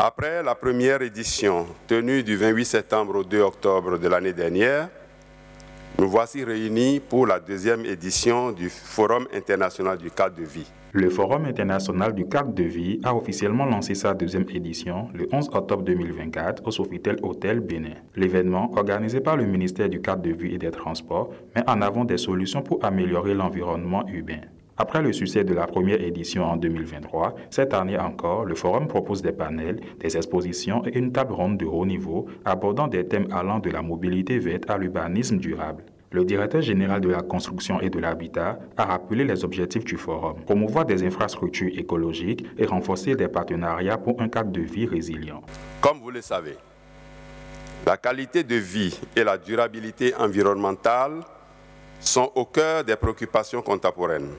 Après la première édition tenue du 28 septembre au 2 octobre de l'année dernière, nous voici réunis pour la deuxième édition du Forum international du cadre de vie. Le Forum international du cadre de vie a officiellement lancé sa deuxième édition le 11 octobre 2024 au Sofitel Hôtel Bénin. L'événement, organisé par le ministère du cadre de vie et des Transports, met en avant des solutions pour améliorer l'environnement urbain. Après le succès de la première édition en 2023, cette année encore, le Forum propose des panels, des expositions et une table ronde de haut niveau abordant des thèmes allant de la mobilité verte à l'urbanisme durable. Le directeur général de la construction et de l'habitat a rappelé les objectifs du forum: promouvoir des infrastructures écologiques et renforcer des partenariats pour un cadre de vie résilient. Comme vous le savez, la qualité de vie et la durabilité environnementale sont au cœur des préoccupations contemporaines.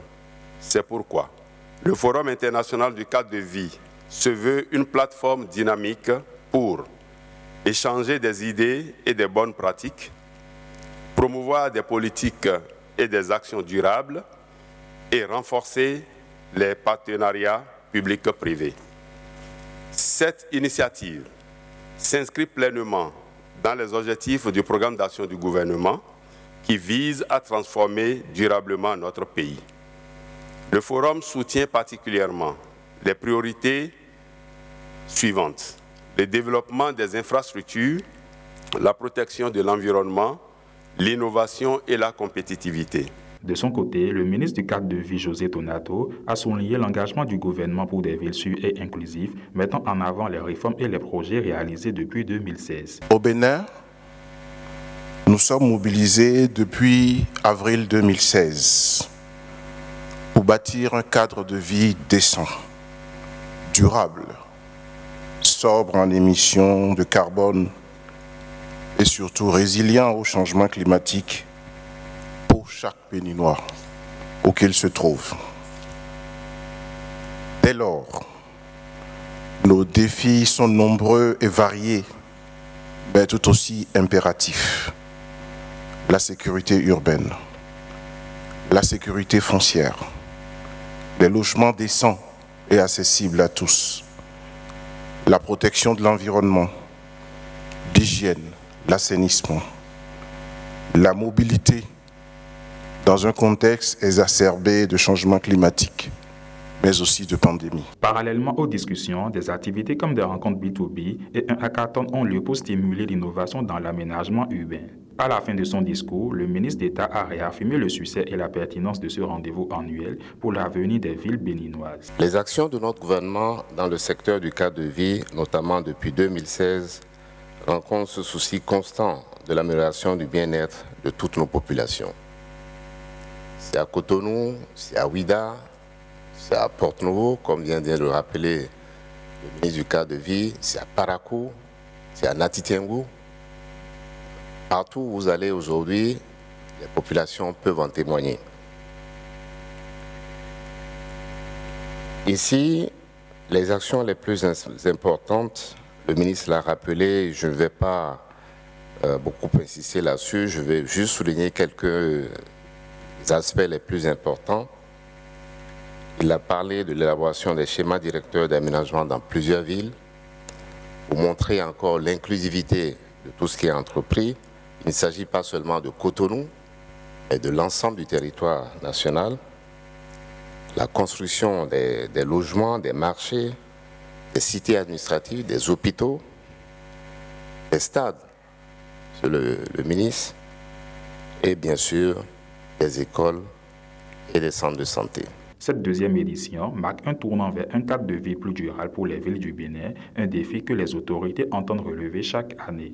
C'est pourquoi le Forum international du cadre de vie se veut une plateforme dynamique pour échanger des idées et des bonnes pratiques, promouvoir des politiques et des actions durables et renforcer les partenariats publics-privés. Cette initiative s'inscrit pleinement dans les objectifs du programme d'action du gouvernement qui vise à transformer durablement notre pays. Le Forum soutient particulièrement les priorités suivantes: le développement des infrastructures, la protection de l'environnement, l'innovation et la compétitivité. De son côté, le ministre du cadre de vie, José Donato, a souligné l'engagement du gouvernement pour des villes sûres et inclusives, mettant en avant les réformes et les projets réalisés depuis 2016. Au Bénin, nous sommes mobilisés depuis avril 2016 pour bâtir un cadre de vie décent, durable, sobre en émissions de carbone et surtout résilient au changement climatique pour chaque Béninois où qu'il se trouve. Dès lors, nos défis sont nombreux et variés, mais tout aussi impératifs. La sécurité urbaine, la sécurité foncière, des logements décents et accessibles à tous, la protection de l'environnement, l'hygiène, l'assainissement, la mobilité dans un contexte exacerbé de changement climatique, mais aussi de pandémie. Parallèlement aux discussions, des activités comme des rencontres B2B et un hackathon ont lieu pour stimuler l'innovation dans l'aménagement urbain. À la fin de son discours, le ministre d'État a réaffirmé le succès et la pertinence de ce rendez-vous annuel pour l'avenir des villes béninoises. Les actions de notre gouvernement dans le secteur du cadre de vie, notamment depuis 2016, rencontrent ce souci constant de l'amélioration du bien-être de toutes nos populations. C'est à Cotonou, c'est à Ouida, c'est à Porte-Nouveau, comme vient de le rappeler le ministre du cadre de vie, c'est à Parakou, c'est à Natitiengou. Partout où vous allez aujourd'hui, les populations peuvent en témoigner. Ici, les actions les plus importantes, le ministre l'a rappelé, je ne vais pas beaucoup insister là-dessus, je vais juste souligner quelques aspects les plus importants. Il a parlé de l'élaboration des schémas directeurs d'aménagement dans plusieurs villes pour montrer encore l'inclusivité de tout ce qui est entrepris. Il ne s'agit pas seulement de Cotonou, mais de l'ensemble du territoire national. La construction des logements, des marchés, des cités administratives, des hôpitaux, des stades, c'est le ministre, et bien sûr des écoles et des centres de santé. Cette deuxième édition marque un tournant vers un cadre de vie plus durable pour les villes du Bénin, un défi que les autorités entendent relever chaque année.